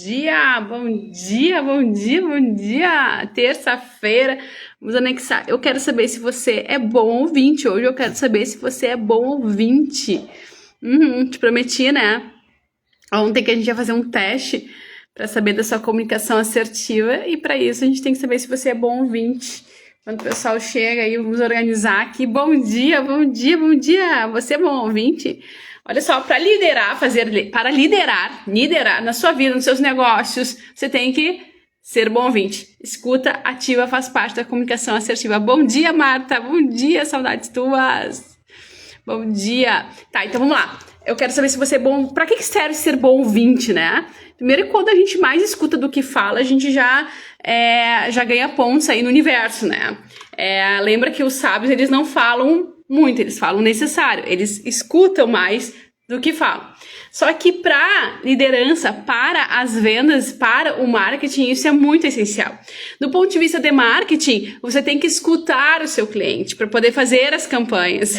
Dia, bom dia, bom dia, bom dia. Terça-feira, vamos anexar. Eu quero saber se você é bom ouvinte. Hoje eu quero saber se você é bom ouvinte. Te prometi, né? Ontem que a gente ia fazer um teste para saber da sua comunicação assertiva e para isso a gente tem que saber se você é bom ouvinte. Quando o pessoal chega aí, vamos organizar aqui. Bom dia, bom dia, bom dia. Você é bom ouvinte? Olha só, para liderar na sua vida, nos seus negócios, você tem que ser bom ouvinte. Escuta ativa faz parte da comunicação assertiva. Bom dia, Marta. Bom dia, saudades tuas. Bom dia. Tá, então vamos lá. Eu quero saber se você é bom... Para que serve ser bom ouvinte, né? Primeiro, quando a gente mais escuta do que fala, a gente já ganha pontos aí no universo, né? Lembra que os sábios, eles não falam muito, eles falam o necessário. Eles escutam mais do que falam. Só que para liderança, para as vendas, para o marketing, isso é muito essencial. Do ponto de vista de marketing, você tem que escutar o seu cliente para poder fazer as campanhas.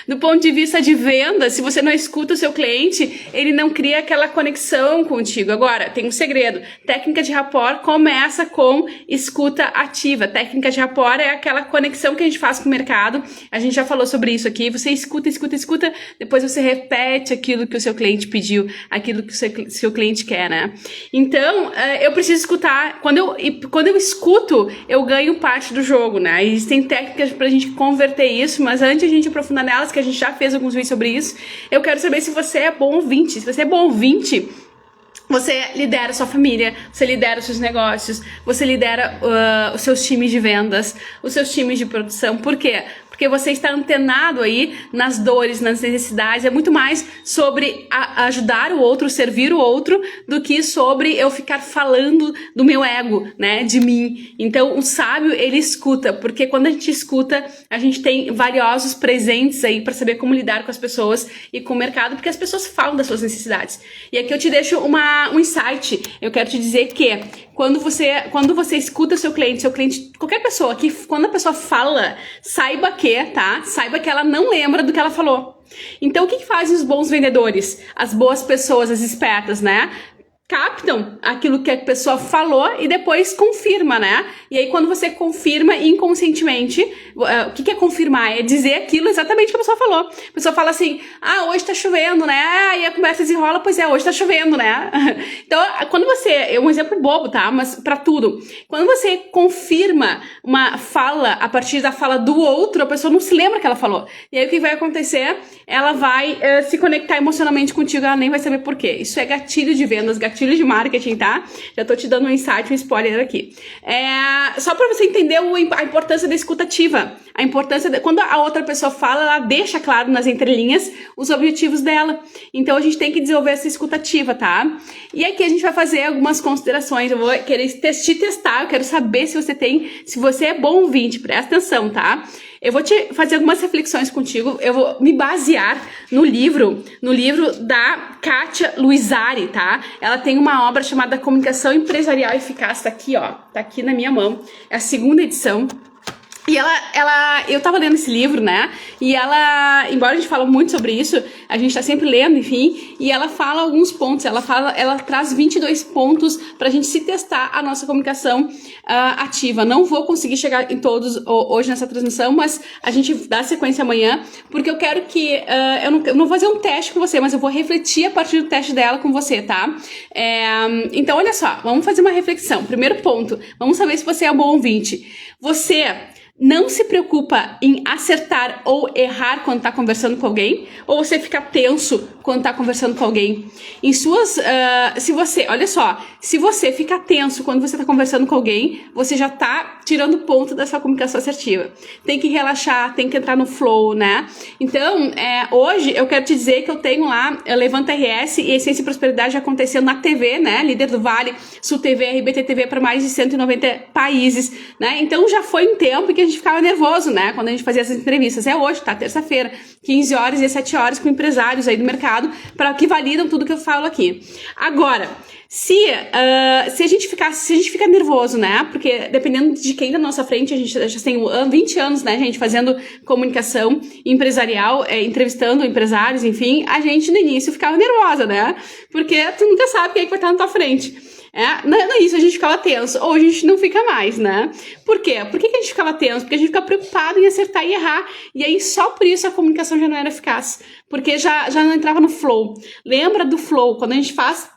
Do ponto de vista de venda, se você não escuta o seu cliente, ele não cria aquela conexão contigo. Agora, tem um segredo. Técnica de rapport começa com escuta ativa. Técnica de rapport é aquela conexão que a gente faz com o mercado. A gente já falou sobre isso aqui. Você escuta, depois você repete aquilo que o seu cliente pediu, aquilo que o seu cliente quer, né? Então, eu preciso escutar. Quando eu escuto, eu ganho parte do jogo, né? Existem técnicas pra gente converter isso, mas antes de a gente aprofundar nelas, que a gente já fez alguns vídeos sobre isso, eu quero saber se você é bom ouvinte. Se você é bom ouvinte, você lidera a sua família, você lidera os seus negócios, você lidera os seus times de vendas, os seus times de produção. Por quê? Porque você está antenado aí nas dores, nas necessidades. É muito mais sobre ajudar o outro, servir o outro, do que sobre eu ficar falando do meu ego, né, de mim. Então, o sábio, ele escuta, porque quando a gente escuta, a gente tem valiosos presentes aí para saber como lidar com as pessoas e com o mercado, porque as pessoas falam das suas necessidades. E aqui eu te deixo um insight. Eu quero te dizer que quando você escuta o seu cliente, qualquer pessoa, que quando a pessoa fala, saiba que ela não lembra do que ela falou. Então, o que fazem os bons vendedores? As boas pessoas, as espertas, né? Captam aquilo que a pessoa falou e depois confirma, né? E aí, quando você confirma inconscientemente, o que é confirmar? É dizer aquilo exatamente que a pessoa falou. A pessoa fala assim, hoje tá chovendo, né? Aí a conversa desenrola, pois hoje tá chovendo, né? Então, quando você... É um exemplo bobo, tá? Mas pra tudo. Quando você confirma uma fala a partir da fala do outro, a pessoa não se lembra que ela falou. E aí, o que vai acontecer? Ela vai se conectar emocionalmente contigo, ela nem vai saber por quê. Isso é gatilho de vendas, gatilho de marketing, tá? Já tô te dando um insight, um spoiler aqui. Só pra você entender a importância da escutativa. A importância quando a outra pessoa fala, ela deixa claro nas entrelinhas os objetivos dela. Então, a gente tem que desenvolver essa escutativa, tá? E aqui a gente vai fazer algumas considerações. Eu vou querer te testar, eu quero saber se você é bom ouvinte. Presta atenção, tá? Eu vou te fazer algumas reflexões contigo, eu vou me basear no livro da Kátia Luisari, tá? Ela tem uma obra chamada Comunicação Empresarial Eficaz, tá aqui, ó, tá aqui na minha mão, é a 2ª edição. E eu tava lendo esse livro, né, e ela, embora a gente fale muito sobre isso, a gente tá sempre lendo, enfim, e ela fala alguns pontos, ela traz 22 pontos pra gente se testar a nossa comunicação ativa. Não vou conseguir chegar em todos hoje nessa transmissão, mas a gente dá sequência amanhã, porque eu quero que, eu não vou fazer um teste com você, mas eu vou refletir a partir do teste dela com você, tá? Então, olha só, vamos fazer uma reflexão. Primeiro ponto, vamos saber se você é um bom ouvinte. Você não se preocupa em acertar ou errar quando tá conversando com alguém? Ou você fica tenso quando tá conversando com alguém? Olha só, se você fica tenso quando você tá conversando com alguém, você já tá tirando ponto da sua comunicação assertiva. Tem que relaxar, tem que entrar no flow, né? Então, hoje eu quero te dizer que eu tenho lá Levanta RS e Essência e Prosperidade acontecendo na TV, né? Líder do Vale, Sul TV, RBT TV para mais de 190 países, né? Então já foi um tempo que a gente ficava nervoso, né? Quando a gente fazia essas entrevistas. É hoje, tá? Terça-feira, 15 horas e 17 horas com empresários aí do mercado que validam tudo que eu falo aqui. Agora, Se a gente fica nervoso, né? Porque dependendo de quem tá na nossa frente, a gente já tem 20 anos, né, gente, fazendo comunicação empresarial, entrevistando empresários, enfim, a gente no início ficava nervosa, né? Porque tu nunca sabe quem é que vai estar na tua frente. No início a gente ficava tenso, ou a gente não fica mais, né? Por quê? Por que a gente ficava tenso? Porque a gente fica preocupado em acertar e errar. E aí só por isso a comunicação já não era eficaz. Porque já não entrava no flow. Lembra do flow? Quando a gente faz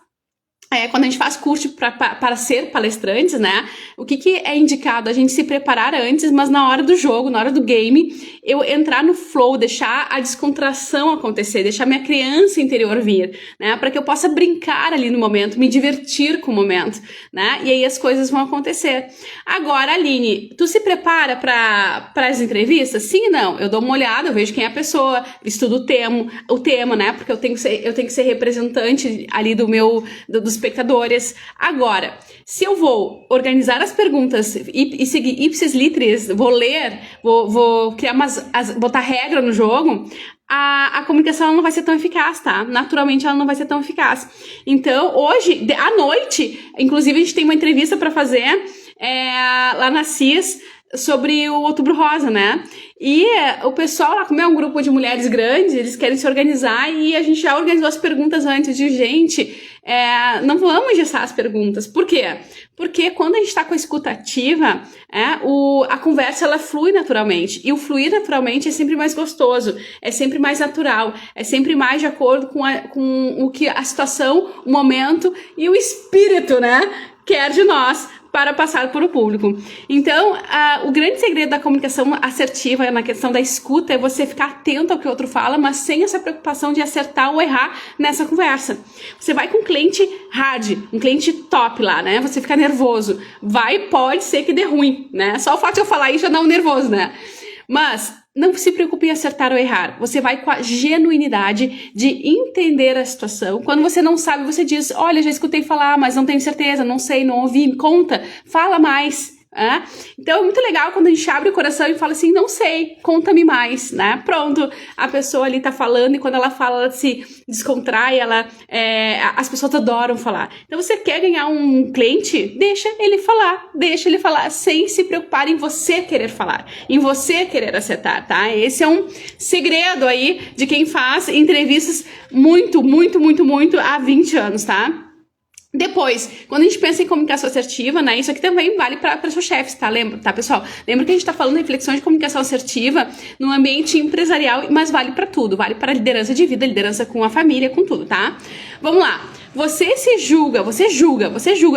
curso para ser palestrantes, né? O que é indicado? A gente se preparar antes, mas na hora do jogo, na hora do game, eu entrar no flow, deixar a descontração acontecer, deixar minha criança interior vir, né? Para que eu possa brincar ali no momento, me divertir com o momento, né? E aí as coisas vão acontecer. Agora, Aline, tu se prepara para as entrevistas? Sim e não. Eu dou uma olhada, eu vejo quem é a pessoa, estudo o tema, né? Porque eu tenho que ser representante ali dos espectadores. Agora, se eu vou organizar as perguntas e seguir ipsis literis, vou ler, vou criar botar regra no jogo, a comunicação ela não vai ser tão eficaz, tá? Naturalmente ela não vai ser tão eficaz. Então, hoje, à noite, inclusive a gente tem uma entrevista para fazer lá na CIS sobre o Outubro Rosa, né? E o pessoal lá, como é um grupo de mulheres grandes, eles querem se organizar e a gente já organizou as perguntas antes de não vamos engessar as perguntas. Por quê? Porque quando a gente está com a escuta ativa, a conversa ela flui naturalmente. E o fluir naturalmente é sempre mais gostoso, é sempre mais natural, é sempre mais de acordo com o que a situação, o momento e o espírito, né, quer de nós para passar por o público. Então, o grande segredo da comunicação assertiva na questão da escuta é você ficar atento ao que o outro fala, mas sem essa preocupação de acertar ou errar nessa conversa. Você vai com um cliente hard, um cliente top lá, né? Você fica nervoso. Pode ser que dê ruim, né? Só o fato de eu falar isso já dá um nervoso, né? Mas não se preocupe em acertar ou errar. Você vai com a genuinidade de entender a situação. Quando você não sabe, você diz, olha, já escutei falar, mas não tenho certeza, não sei, não ouvi, conta, fala mais. Então é muito legal quando a gente abre o coração e fala assim, não sei, conta-me mais, né? Pronto, a pessoa ali tá falando e quando ela fala, ela se descontrai, as pessoas adoram falar. Então você quer ganhar um cliente? Deixa ele falar sem se preocupar em você querer falar, em você querer acertar, tá? Esse é um segredo aí de quem faz entrevistas muito, muito, muito, muito há 20 anos, tá? Depois, quando a gente pensa em comunicação assertiva, né, isso aqui também vale para seus chefes, tá? Tá, pessoal? Lembra que a gente tá falando de reflexão de comunicação assertiva no ambiente empresarial, mas vale para tudo, vale para liderança de vida, liderança com a família, com tudo, tá? Vamos lá. Você julga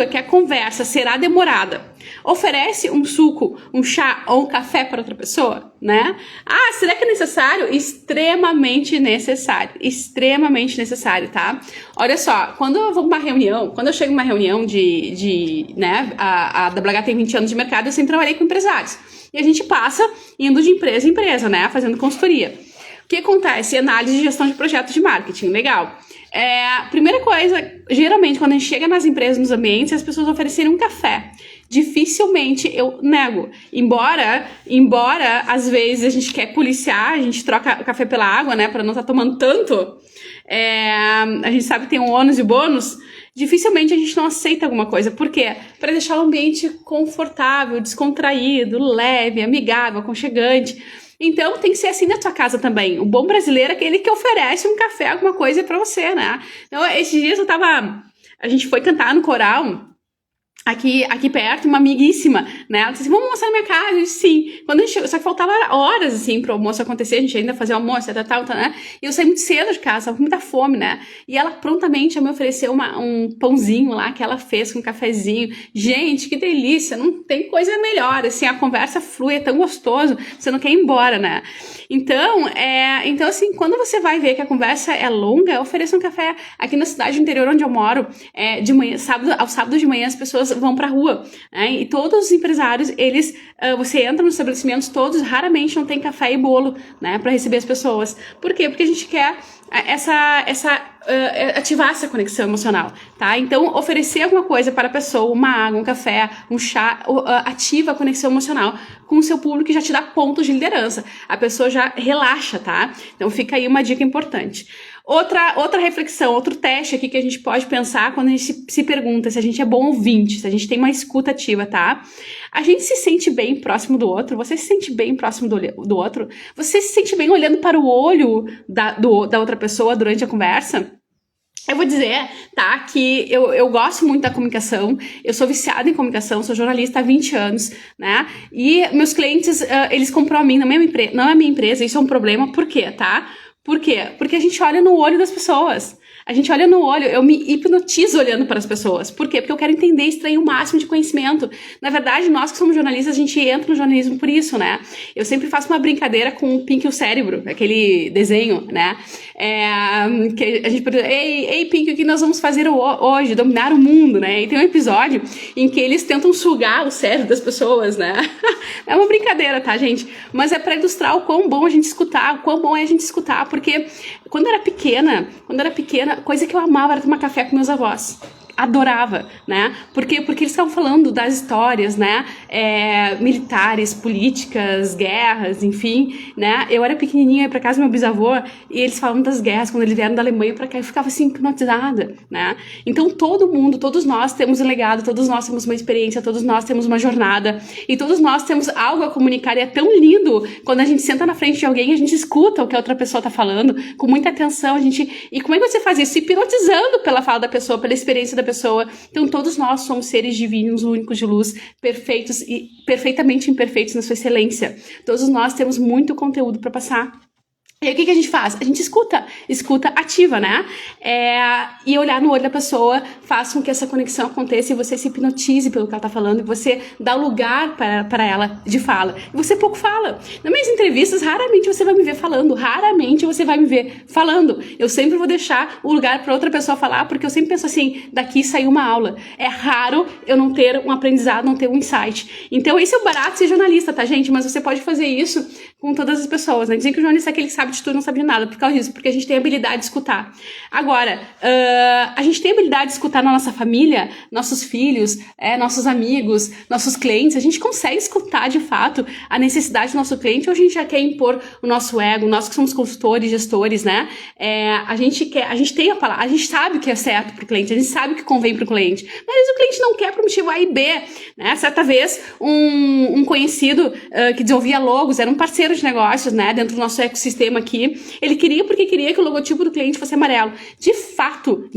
que a conversa será demorada. Oferece um suco, um chá ou um café para outra pessoa, né? Será que é necessário? Extremamente necessário, tá? Olha só, quando eu chego em uma reunião a WH tem 20 anos de mercado, eu sempre trabalhei com empresários. E a gente passa indo de empresa em empresa, né? Fazendo consultoria. O que acontece? Análise de gestão de projetos de marketing, legal. Primeira coisa, geralmente quando a gente chega nas empresas, nos ambientes, as pessoas oferecerem um café. Dificilmente eu nego. Embora às vezes a gente quer policiar, a gente troca o café pela água, né, para não estar tomando tanto. A gente sabe que tem um ônus e bônus. Dificilmente a gente não aceita alguma coisa. Por quê? Para deixar o ambiente confortável, descontraído, leve, amigável, aconchegante. Então, tem que ser assim na tua casa também. O bom brasileiro é aquele que oferece um café, alguma coisa pra você, né? Então, esses dias a gente foi cantar no coral, aqui perto, uma amiguíssima, né? Ela disse assim, vamos almoçar na minha casa? Eu disse, sim. Quando a gente chegou, só que faltava horas, assim, pro almoço acontecer, a gente ainda fazia almoço, tal, né? E eu saí muito cedo de casa, tava com muita fome, né? E ela prontamente me ofereceu um pãozinho lá, que ela fez com um cafezinho. Gente, que delícia! Não tem coisa melhor, assim, a conversa flui, é tão gostoso, você não quer ir embora, né? Então, assim, quando você vai ver que a conversa é longa, ofereça um café. Aqui na cidade do interior onde eu moro, de manhã, aos sábados de manhã, as pessoas vão pra rua, né? E todos os empresários, você entra nos estabelecimentos, todos raramente não tem café e bolo, né, para receber as pessoas. Por quê? Porque a gente quer ativar essa conexão emocional, tá? Então, oferecer alguma coisa para a pessoa, uma água, um café, um chá, ativa a conexão emocional com o seu público e já te dá pontos de liderança. A pessoa já relaxa, tá? Então, fica aí uma dica importante. Outra reflexão, outro teste aqui que a gente pode pensar quando a gente se pergunta se a gente é bom ouvinte, se a gente tem uma escuta ativa, tá? A gente se sente bem próximo do outro? Você se sente bem próximo do outro? Você se sente bem olhando para o olho da outra pessoa durante a conversa? Eu vou dizer, tá, que eu gosto muito da comunicação, eu sou viciada em comunicação, sou jornalista há 20 anos, né, e meus clientes, eles compram a mim, não é a minha empresa, isso é um problema, por quê, tá? Por quê? Porque a gente olha no olho das pessoas. A gente olha no olho, eu me hipnotizo olhando para as pessoas. Por quê? Porque eu quero entender e extrair o máximo de conhecimento. Na verdade, nós que somos jornalistas, a gente entra no jornalismo por isso, né? Eu sempre faço uma brincadeira com o Pink e o Cérebro, aquele desenho, né? Que a gente pergunta, ei Pink, o que nós vamos fazer hoje? Dominar o mundo, né? E tem um episódio em que eles tentam sugar o cérebro das pessoas, né? É uma brincadeira, tá, gente? Mas é para ilustrar o quão bom a gente escutar, o quão bom é a gente escutar, porque quando eu era pequena, coisa que eu amava era tomar café com meus avós. Adorava, né? Porque eles estavam falando das histórias, né? Militares, políticas, guerras, enfim, né? Eu era pequenininha, ia pra casa do meu bisavô e eles falavam das guerras, quando eles vieram da Alemanha pra cá, eu ficava assim, hipnotizada, né? Então todo mundo, todos nós temos um legado, todos nós temos uma experiência, todos nós temos uma jornada e todos nós temos algo a comunicar e é tão lindo quando a gente senta na frente de alguém e a gente escuta o que a outra pessoa tá falando com muita atenção, e como é que você faz isso? Se hipnotizando pela fala da pessoa, pela experiência da pessoa. Então todos nós somos seres divinos, únicos de luz, perfeitos e perfeitamente imperfeitos na sua excelência. Todos nós temos muito conteúdo para passar. E aí o que a gente faz? A gente escuta ativa, né? E olhar no olho da pessoa faz com que essa conexão aconteça e você se hipnotize pelo que ela tá falando e você dá o lugar para ela de fala. E você pouco fala. Nas minhas entrevistas, raramente você vai me ver falando, Eu sempre vou deixar o lugar para outra pessoa falar, porque eu sempre penso assim, daqui saiu uma aula. É raro eu não ter um aprendizado, não ter um insight. Então esse é o barato de ser jornalista, tá, gente? Mas você pode fazer isso com todas as pessoas, né? Dizem que o jornalista é aquele que sabe de tudo e não sabe de nada, por causa disso, porque a gente tem a habilidade de escutar. Agora, a gente tem a habilidade de escutar na nossa família, nossos filhos, nossos amigos, nossos clientes, a gente consegue escutar de fato a necessidade do nosso cliente, ou a gente já quer impor o nosso ego, nós que somos consultores, gestores, né? A gente tem a palavra, a gente sabe o que é certo pro cliente, a gente sabe o que convém pro cliente, mas o cliente não quer por motivo A e B, né? Certa vez, um conhecido que desenvolvia logos, era um parceiro de negócios, né? Dentro do nosso ecossistema aqui, ele queria que o logotipo do cliente fosse amarelo. De fato,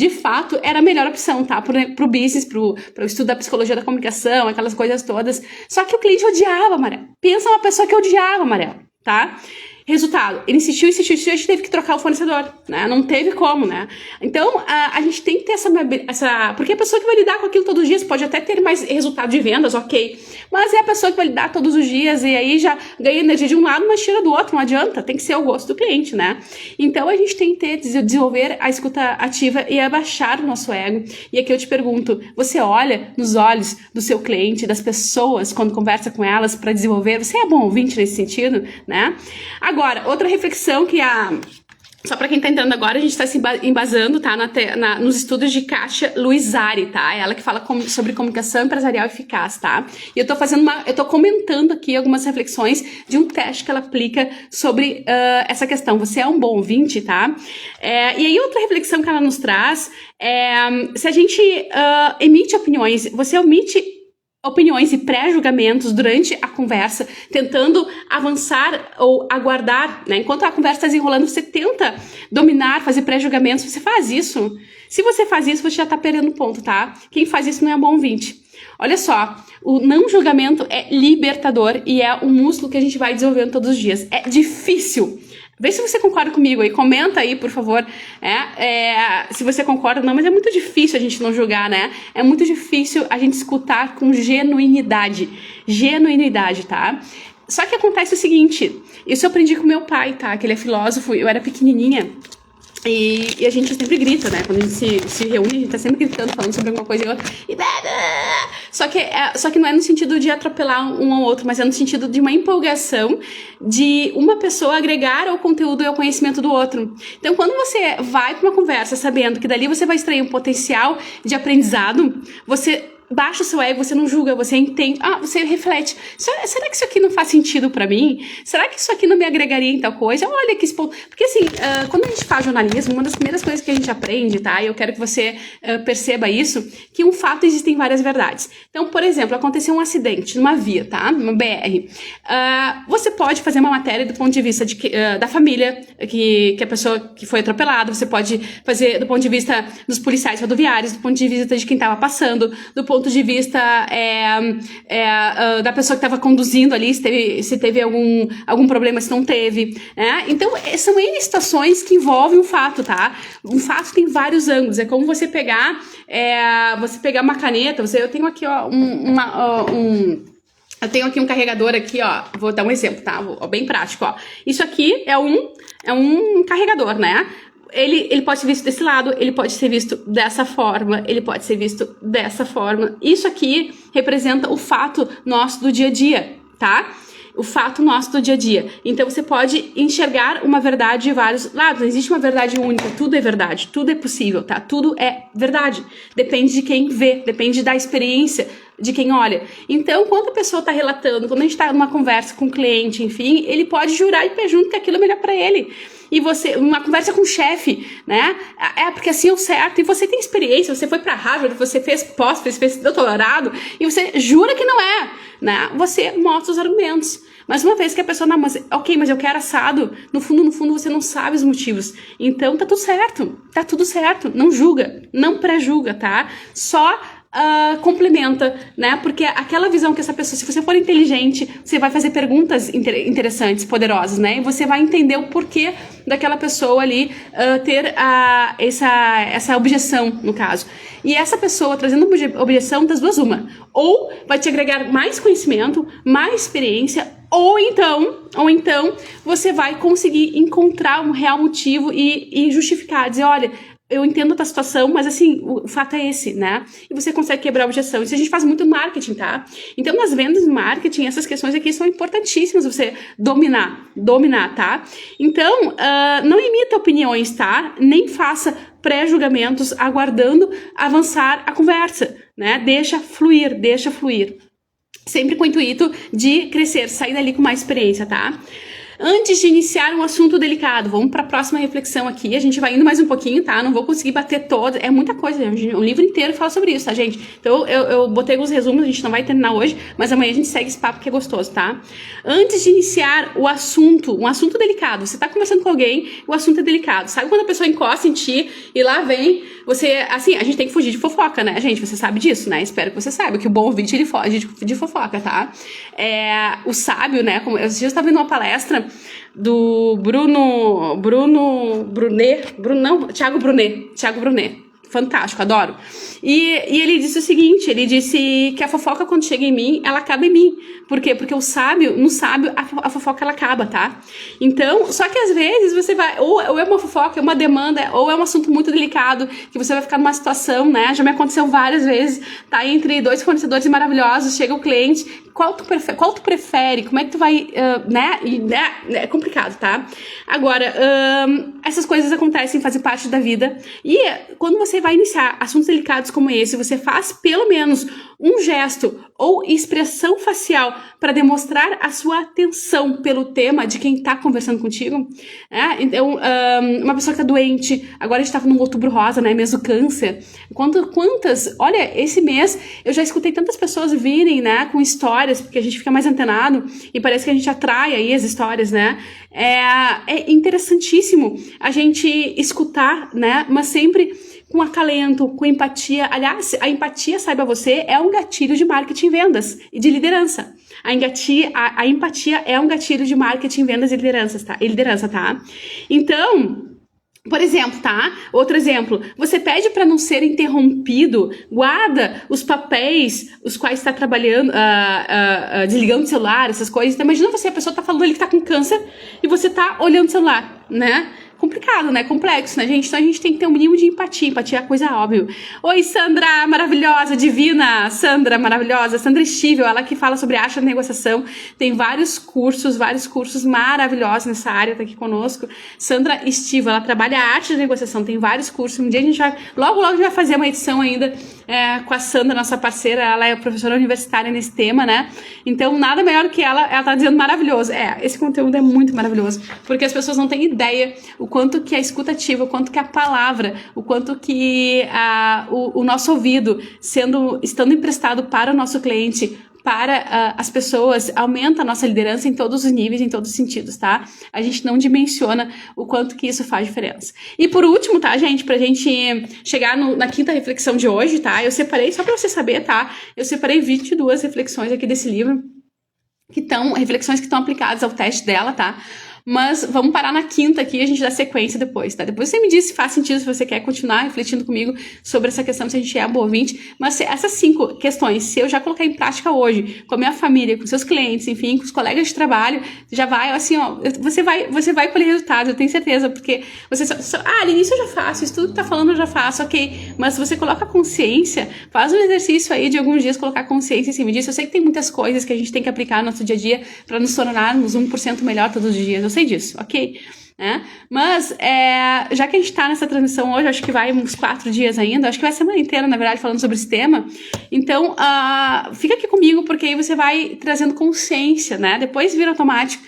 era a melhor opção, tá? Pro business, pro estudo da psicologia da comunicação, aquelas coisas todas. Só que o cliente odiava amarelo. Pensa uma pessoa que odiava amarelo, tá? Resultado, ele insistiu, a gente teve que trocar o fornecedor, né? Não teve como, né? Então, a gente tem que ter essa... Porque a pessoa que vai lidar com aquilo todos os dias pode até ter mais resultado de vendas, ok. Mas é a pessoa que vai lidar todos os dias e aí já ganha energia de um lado, mas tira do outro, não adianta. Tem que ser o gosto do cliente, né? Então, a gente tem que desenvolver a escuta ativa e abaixar o nosso ego. E aqui eu te pergunto, você olha nos olhos do seu cliente, das pessoas, quando conversa com elas para desenvolver? Você é bom ouvinte nesse sentido, né? Agora, outra reflexão que só para quem tá entrando agora, a gente tá se embasando, tá, nos estudos de Kátia Luisari, tá? É ela que fala sobre comunicação empresarial eficaz, tá? E eu tô comentando aqui algumas reflexões de um teste que ela aplica sobre essa questão. Você é um bom ouvinte, tá? E aí outra reflexão que ela nos traz se a gente emite opiniões, você omite opiniões e pré-julgamentos durante a conversa, tentando avançar ou aguardar, né? Enquanto a conversa está desenrolando, você tenta dominar, fazer pré-julgamentos, você faz isso. Se você faz isso, você já tá perdendo ponto, tá? Quem faz isso não é bom ouvinte. Olha só, o não julgamento é libertador e é um músculo que a gente vai desenvolvendo todos os dias. É difícil. Vê se você concorda comigo aí, comenta aí, por favor, se você concorda ou não, mas é muito difícil a gente não julgar, né? É muito difícil a gente escutar com genuinidade, tá? Só que acontece o seguinte, isso eu aprendi com meu pai, tá? Que ele é filósofo, eu era pequenininha. E a gente sempre grita, né? Quando a gente se reúne, a gente tá sempre gritando, falando sobre alguma coisa e outra. Só que não é no sentido de atropelar um ao outro, mas é no sentido de uma empolgação de uma pessoa agregar ao conteúdo e ao conhecimento do outro. Então, quando você vai para uma conversa sabendo que dali você vai extrair um potencial de aprendizado, você baixa o seu ego, você não julga, você entende, você reflete, será que isso aqui não faz sentido pra mim? Será que isso aqui não me agregaria em tal coisa? Olha que porque assim, quando a gente faz jornalismo, uma das primeiras coisas que a gente aprende, tá? E eu quero que você perceba isso, que um fato existem várias verdades. Então, por exemplo, aconteceu um acidente numa via, tá? Numa BR. Você pode fazer uma matéria do ponto de vista da família, que a pessoa que foi atropelada, você pode fazer do ponto de vista dos policiais rodoviários, do ponto de vista de quem estava passando, do ponto de vista da pessoa que estava conduzindo ali, se teve algum problema, se não teve, né? Então, são N situações que envolvem um fato, tá? Um fato tem vários ângulos, é como você pegar uma caneta, eu tenho aqui, ó, eu tenho aqui um carregador aqui, ó, vou dar um exemplo, tá? Bem prático, ó. Isso aqui é um carregador, né? Ele pode ser visto desse lado, ele pode ser visto dessa forma, ele pode ser visto dessa forma. Isso aqui representa o fato nosso do dia a dia, tá? O fato nosso do dia a dia. Então você pode enxergar uma verdade de vários lados. Não existe uma verdade única, tudo é verdade, tudo é possível, tá? Tudo é verdade. Depende de quem vê, depende da experiência de quem olha. Então, quando a pessoa está relatando, quando a gente está numa conversa com o cliente, enfim, ele pode jurar e pé junto que aquilo é melhor para ele. E você, uma conversa com o chefe, né? Porque assim é o certo. E você tem experiência, você foi para Harvard, você fez pós, fez doutorado, e você jura que não é, né? Você mostra os argumentos. Mas uma vez que a pessoa, não, mas eu quero assado, no fundo você não sabe os motivos. Então tá tudo certo. Não julga, não pré-julga, tá? Só complementa, né? Porque aquela visão que essa pessoa, se você for inteligente, você vai fazer perguntas interessantes, poderosas, né? E você vai entender o porquê daquela pessoa ali ter essa objeção, no caso. E essa pessoa trazendo objeção das duas, uma. Ou vai te agregar mais conhecimento, mais experiência, ou então você vai conseguir encontrar um real motivo e justificar, dizer, olha, eu entendo a tua situação, mas assim, o fato é esse, né? E você consegue quebrar a objeção. Isso a gente faz muito no marketing, tá? Então, nas vendas e marketing, essas questões aqui são importantíssimas você dominar, tá? Então, não imita opiniões, tá? Nem faça pré-julgamentos aguardando avançar a conversa, né? Deixa fluir. Sempre com o intuito de crescer, sair dali com mais experiência, tá? Antes de iniciar um assunto delicado, vamos para a próxima reflexão aqui. A gente vai indo mais um pouquinho, tá? Não vou conseguir bater todo. É muita coisa, um livro inteiro fala sobre isso, tá, gente? Então, eu botei alguns resumos, a gente não vai terminar hoje, mas amanhã a gente segue esse papo que é gostoso, tá? Antes de iniciar um assunto delicado, você tá conversando com alguém, o assunto é delicado. Sabe quando a pessoa encosta em ti e lá vem você... Assim, a gente tem que fugir de fofoca, né, gente? Você sabe disso, né? Espero que você saiba que o bom ouvinte, ele foge de fofoca, tá? O sábio, né? Esses dias eu estava vendo uma palestra do Thiago Brunet. Fantástico, adoro. E ele disse o seguinte, ele disse que a fofoca, quando chega em mim, ela acaba em mim. Por quê? Porque no sábio, a fofoca, ela acaba, tá? Então, só que às vezes você vai, ou é uma fofoca, é uma demanda, ou é um assunto muito delicado, que você vai ficar numa situação, né? Já me aconteceu várias vezes, tá? Entre dois fornecedores maravilhosos, chega o cliente, qual tu prefere? Como é que tu vai, né? É complicado, tá? Agora, essas coisas acontecem, fazem parte da vida. E quando você vai iniciar assuntos delicados como esse, você faz pelo menos um gesto ou expressão facial para demonstrar a sua atenção pelo tema de quem está conversando contigo. Então, uma pessoa que está doente, agora a gente está num outubro rosa, né? Mês do câncer. Olha, esse mês eu já escutei tantas pessoas virem, né, com histórias, porque a gente fica mais antenado e parece que a gente atrai aí as histórias, né? É interessantíssimo a gente escutar, né? Mas sempre com acalento, com empatia. Aliás, a empatia, saiba você, é um gatilho de marketing, vendas e de liderança. A empatia é um gatilho de marketing, vendas e liderança, tá? Então, por exemplo, tá? Outro exemplo, você pede para não ser interrompido, guarda os papéis, os quais está trabalhando, desligando o celular, essas coisas. Então, imagina você, a pessoa tá falando ali que tá com câncer e você tá olhando o celular, né? complicado, né? Complexo, né, gente? Então a gente tem que ter um mínimo de empatia. Empatia é coisa óbvia. Oi, Sandra, maravilhosa, divina. Sandra, maravilhosa. Sandra Stivel, ela que fala sobre arte da negociação. Tem vários cursos maravilhosos nessa área, tá aqui conosco. Sandra Stivel, ela trabalha a arte da negociação. Tem vários cursos. Um dia a gente vai, logo a gente vai fazer uma edição ainda com a Sandra, nossa parceira. Ela é professora universitária nesse tema, né? Então, nada melhor que ela tá dizendo maravilhoso. Esse conteúdo é muito maravilhoso, porque as pessoas não têm ideia o quanto que a escuta ativa, o quanto que a palavra, o quanto que o nosso ouvido estando emprestado para o nosso cliente, para as pessoas, aumenta a nossa liderança em todos os níveis, em todos os sentidos, tá? A gente não dimensiona o quanto que isso faz diferença. E por último, tá, gente, pra gente chegar na quinta reflexão de hoje, tá? Eu separei, só pra você saber, tá? Eu separei 22 reflexões aqui desse livro, reflexões que estão aplicadas ao teste dela, tá? Mas vamos parar na quinta aqui e a gente dá sequência depois, tá? Depois você me diz se faz sentido, se você quer continuar refletindo comigo sobre essa questão, se a gente é bom ouvinte. Mas essas 5 questões, se eu já colocar em prática hoje, com a minha família, com seus clientes, enfim, com os colegas de trabalho, já vai, assim, ó, você vai colher resultados, eu tenho certeza, porque você Aline, isso eu já faço, isso tudo que tá falando eu já faço, ok. Mas se você coloca consciência, faz um exercício aí de alguns dias, colocar consciência em cima disso. Eu sei que tem muitas coisas que a gente tem que aplicar no nosso dia a dia para nos tornarmos 1% melhor todos os dias. Eu sei disso, ok? Mas, já que a gente tá nessa transmissão hoje, acho que vai uns 4 dias ainda, acho que vai a semana inteira, na verdade, falando sobre esse tema. Então, fica aqui comigo, porque aí você vai trazendo consciência, né? Depois vira automático.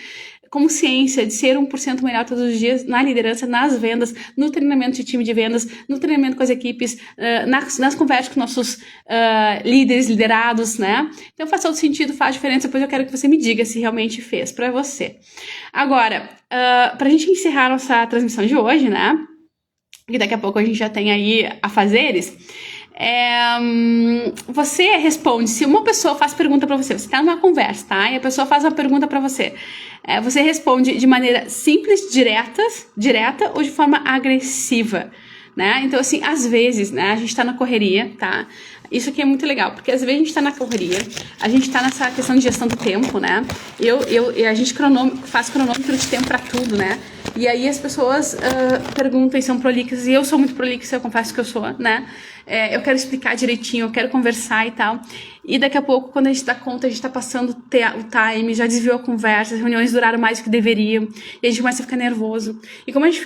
Consciência de ser 1% melhor todos os dias na liderança, nas vendas, no treinamento de time de vendas, no treinamento com as equipes, nas conversas com nossos líderes, liderados, né? Então faz todo sentido, faz diferença, depois eu quero que você me diga se realmente fez pra você. Agora, pra gente encerrar nossa transmissão de hoje, né? E daqui a pouco a gente já tem aí afazeres. Você responde, se uma pessoa faz pergunta pra você tá numa conversa, tá? E a pessoa faz uma pergunta pra você. Você responde de maneira simples, direta ou de forma agressiva, né? Então, assim, às vezes, né, a gente tá na correria, tá? Isso aqui é muito legal, porque às vezes a gente tá na correria, a gente tá nessa questão de gestão do tempo, né? A gente faz cronômetro de tempo pra tudo, né? E aí as pessoas perguntam e são prolixas, e eu sou muito prolixa, eu confesso que eu sou, né? Eu quero explicar direitinho, eu quero conversar e tal. E daqui a pouco, quando a gente dá conta, a gente tá passando o time, já desviou a conversa, as reuniões duraram mais do que deveriam, e a gente começa a ficar nervoso. E quando a gente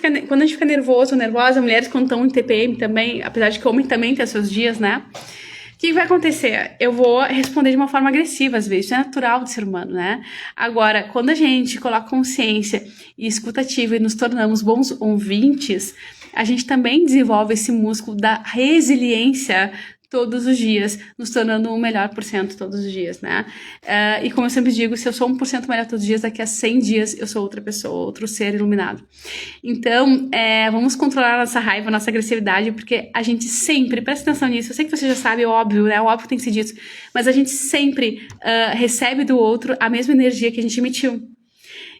fica nervoso, nervosa, mulheres quando estão em TPM também, apesar de que homem também tem os seus dias, né? O que vai acontecer? Eu vou responder de uma forma agressiva, às vezes. Isso é natural do ser humano, né? Agora, quando a gente coloca consciência e escuta ativa e nos tornamos bons ouvintes, a gente também desenvolve esse músculo da resiliência todos os dias, nos tornando 1 melhor por cento todos os dias, né? E como eu sempre digo, se eu sou 1% melhor todos os dias, daqui a 100 dias eu sou outra pessoa, outro ser iluminado. Então, vamos controlar a nossa raiva, a nossa agressividade, porque a gente sempre, presta atenção nisso, eu sei que você já sabe, é óbvio, né? É óbvio que tem que ser dito, mas a gente sempre recebe do outro a mesma energia que a gente emitiu.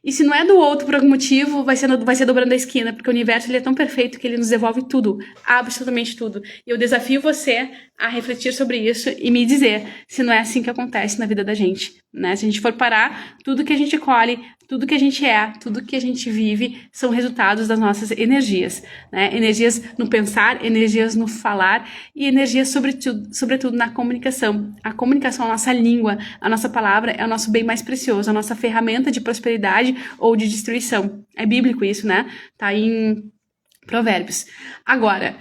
E se não é do outro por algum motivo, vai ser dobrando a esquina, porque o universo ele é tão perfeito que ele nos devolve tudo, absolutamente tudo. E eu desafio você a refletir sobre isso e me dizer se não é assim que acontece na vida da gente, né? Se a gente for parar, tudo que a gente colhe, tudo que a gente tudo que a gente vive são resultados das nossas energias, né? Energias no pensar, energias no falar e energias sobretudo na comunicação. A comunicação é a nossa língua, a nossa palavra é o nosso bem mais precioso, a nossa ferramenta de prosperidade ou de destruição. É bíblico isso, né? Tá em Provérbios. Agora,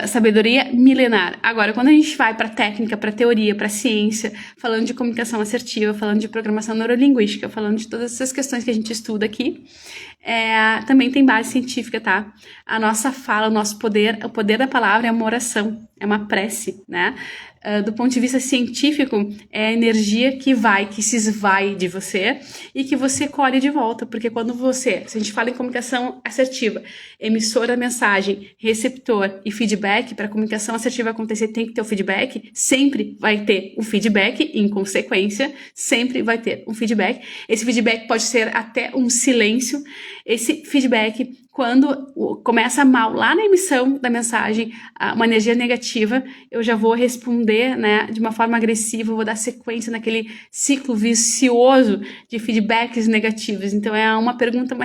sabedoria milenar. Agora, quando a gente vai para técnica, para teoria, para ciência, falando de comunicação assertiva, falando de programação neurolinguística, falando de todas essas questões que a gente estuda aqui, também tem base científica, tá? A nossa fala, o nosso poder, o poder da palavra é uma oração, é uma prece, né? Do ponto de vista científico, é a energia que se esvai de você e que você colhe de volta, porque quando se a gente fala em comunicação assertiva, emissor da mensagem, receptor e feedback, para a comunicação assertiva acontecer tem que ter o feedback, sempre vai ter um feedback, em consequência, sempre vai ter um feedback. Esse feedback pode ser até um silêncio. Esse feedback, quando começa mal lá na emissão da mensagem, uma energia negativa, eu já vou responder, né, de uma forma agressiva, vou dar sequência naquele ciclo vicioso de feedbacks negativos. Então é uma pergunta, uma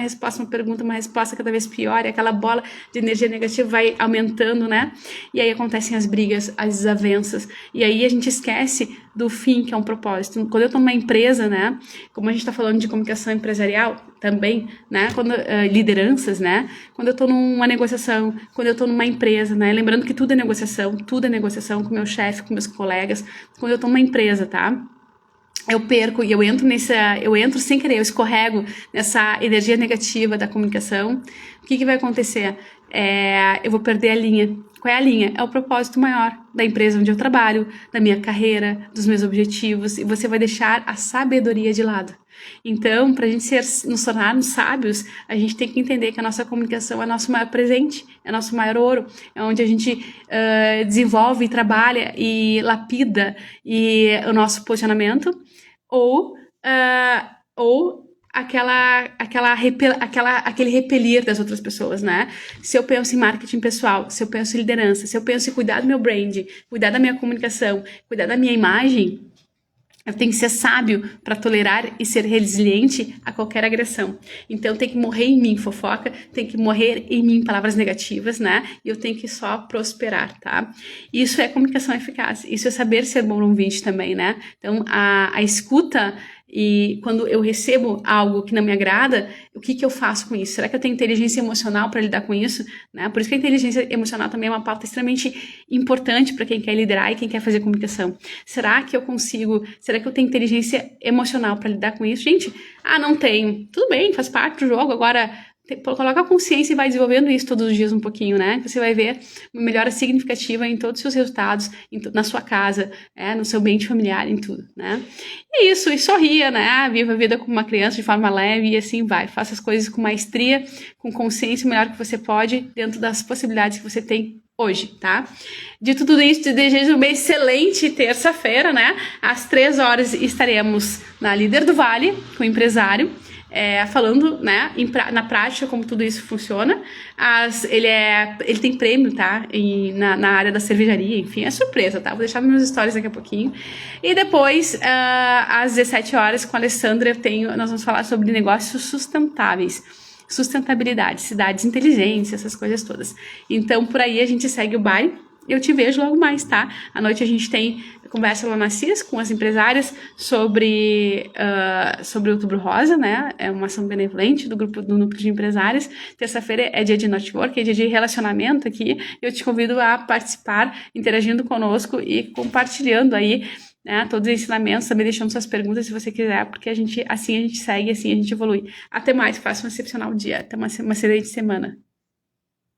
pergunta, uma resposta cada vez pior, e aquela bola de energia negativa vai aumentando, né? E aí acontecem as brigas, as desavenças, e aí a gente esquece do fim, que é um propósito. Quando eu tô numa empresa, né, como a gente tá falando de comunicação empresarial também, né, quando lideranças, né, quando eu tô numa negociação, quando eu tô numa empresa, né, lembrando que tudo é negociação com meu chefe, com meus colegas, quando eu tô numa empresa, tá? Eu perco e eu entro sem querer, eu escorrego nessa energia negativa da comunicação. O que vai acontecer? Eu vou perder a linha. Qual é a linha? É o propósito maior da empresa onde eu trabalho, da minha carreira, dos meus objetivos, e você vai deixar a sabedoria de lado. Então, para a gente nos tornarmos sábios, a gente tem que entender que a nossa comunicação é nosso maior presente, é nosso maior ouro, é onde a gente desenvolve, trabalha e lapida o nosso posicionamento, ou aquele repelir das outras pessoas, né? Se eu penso em marketing pessoal, se eu penso em liderança, se eu penso em cuidar do meu brand, cuidar da minha comunicação, cuidar da minha imagem, eu tenho que ser sábio para tolerar e ser resiliente a qualquer agressão. Então tem que morrer em mim fofoca, tem que morrer em mim palavras negativas, né? E eu tenho que só prosperar, tá? Isso é comunicação eficaz, isso é saber ser bom ouvinte também, né? Então a escuta, e quando eu recebo algo que não me agrada, o que eu faço com isso? Será que eu tenho inteligência emocional para lidar com isso? Né? Por isso que a inteligência emocional também é uma pauta extremamente importante para quem quer liderar e quem quer fazer comunicação. Será que eu tenho inteligência emocional para lidar com isso? Gente, não tenho. Tudo bem, faz parte do jogo. Agora, coloca a consciência e vai desenvolvendo isso todos os dias um pouquinho, né? Você vai ver uma melhora significativa em todos os seus resultados, na sua casa, no seu ambiente familiar, em tudo, né? E isso, e sorria, né? Viva a vida como uma criança de forma leve e assim vai. Faça as coisas com maestria, com consciência, o melhor que você pode, dentro das possibilidades que você tem hoje, tá? De tudo isso, te desejo uma excelente terça-feira, né? Às 3 horas estaremos na Líder do Vale, com o empresário, falando, né, na prática como tudo isso funciona. Ele tem prêmio, tá, na área da cervejaria, enfim, é surpresa, tá, vou deixar nos meus stories daqui a pouquinho. E depois, às 17 horas, com a Alessandra, nós vamos falar sobre negócios sustentáveis, sustentabilidade, cidades inteligentes, essas coisas todas. Então, por aí a gente segue o baile. Eu te vejo logo mais, tá? À noite a gente tem conversa lá na CIS com as empresárias sobre o Outubro Rosa, né? É uma ação benevolente do núcleo de empresárias. Terça-feira é dia de network, é dia de relacionamento aqui. Eu te convido a participar, interagindo conosco e compartilhando aí, né, todos os ensinamentos, também deixando suas perguntas se você quiser, porque assim a gente segue, assim a gente evolui. Até mais, faça um excepcional dia, até uma excelente semana.